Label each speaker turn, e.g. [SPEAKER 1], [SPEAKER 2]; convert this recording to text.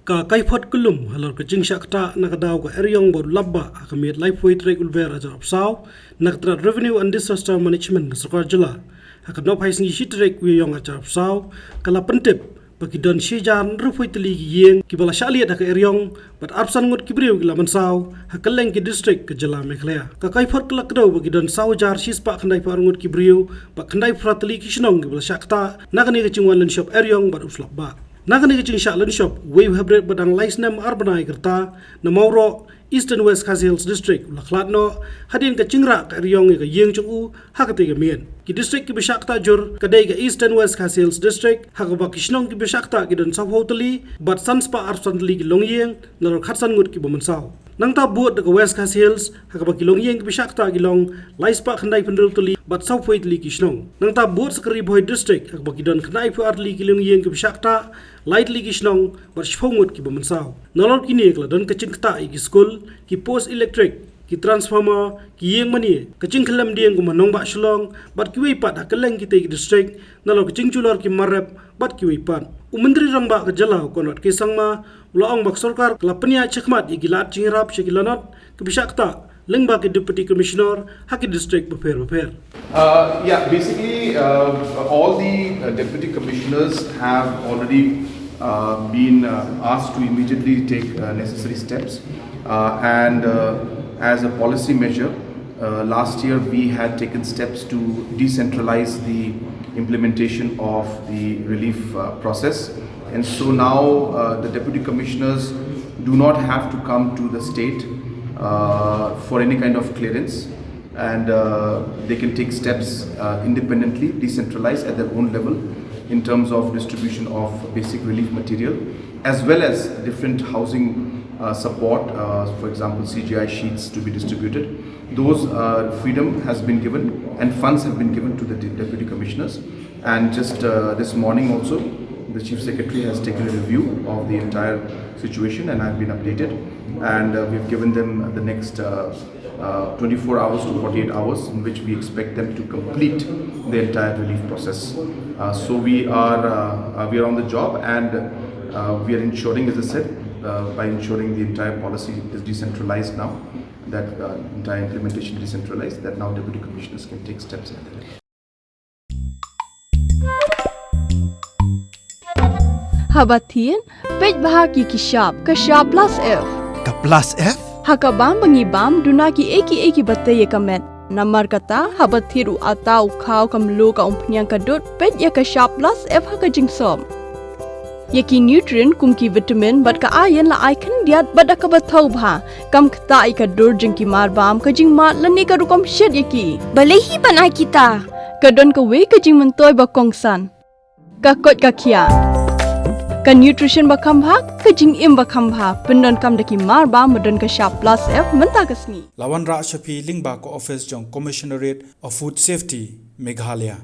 [SPEAKER 1] ka kaipot kulum halor ka jing Ktah nakadaw ka Erīong bod Lapbah akamit lifeway trade ulver ajar apsaw nakatra revenue and disaster management nasukar jela akadnop hai singi shitrek wiyong ajar apsaw kala pentip bagi don shijan rufui teli yeng kibala shaliat ka Erīong bat arsan ngut kibriu kila Mynsaw hakaleng ki district ke jela Meghalaya ka kaipot kala kadaw bagi don saw jar shispa khandai par ngut kibriu ba khandai frateli ki Shillong kibala Ktah nakani ka chingwan len shop Erīong bat Lapbah Nakani kecing Shah shop wave Heprit badang lais nam arbanai Ktah na Mauro East and West Hills District laklatno hadin ka cingra ka Erīong ka yeng chu hakati ka mien ki district ki Ktah jur kadai ka East and West Hills District hakaba ki Shillong ki Ktah ki don South Tali bat sanspa arsan Tali ki Longïing na khatsan ngut ki Mynsaw nang ta buat ka West Hills hakaba ki Longïing ki Ktah ki long laispa khandai pendul Tali bat South Tali ki Shillong nang ta buat sekari boy district hakaba ki don khandai pu arli ki Longïing ki Ktah lightly ki Shillong bar shphongut ki Mynsaw nolor kini ekla don kacing Ktah ki school ki post electric ki transformer ki yeng mani kacing khalam dieng ko manong ba Shillong bat ki weipat hakaleng ki te ki district nolor kacing chulor ki marep bat ki weipat umendri ramba ka jala konot ki sangma ulaong bak sarkar klapnya chekmat ki lat chingrap shekilanot ki Ktah lengba ki deputy commissioner haki district befer.
[SPEAKER 2] Yeah, basically all the deputy commissioners have already been asked to immediately take necessary steps and as a policy measure last year we had taken steps to decentralize the implementation of the relief process, and so now the deputy commissioners do not have to come to the state for any kind of clearance, and they can take steps independently, decentralized at their own level in terms of distribution of basic relief material as well as different housing support, for example CGI sheets to be distributed. Those freedom has been given and funds have been given to the deputy commissioners, and just this morning also the Chief Secretary has taken a review of the entire situation and I've been updated, and we've given them the next 24 hours to 48 hours in which we expect them to complete the entire relief process. So we are on the job, and we are ensuring, as I said, by ensuring the entire policy is decentralized now, that entire implementation is decentralized, that now deputy commissioners can take steps ahead.
[SPEAKER 3] Habatin, pej bahagi ki Shah plus F.
[SPEAKER 4] Ka plus F?
[SPEAKER 3] Hakabam bangibam dunaki eki batay kamet. Namar kata habathiru atau kau kamlu ka umpnyang kadut pej ya ka Shah plus F haka jingsom. Yaki nutrient kumki vitamin bat ka iron la icon diat bat ka bathau bha kam Ktah ka dur jingki marbam ka jing mat lani ka rukom shed yaki.
[SPEAKER 5] Balehi banai kita.
[SPEAKER 3] Kadon ka we ka jing mentoy ba kongsan. Ka kot ka kia. Ka nutrition bakam bha ka jing im bakam bha pendon kam daki marba medon ka Shah plus F menta kasni
[SPEAKER 4] Lawan Ra Shafi Lingba ko office jong Commissionerate of Food Safety Meghalaya.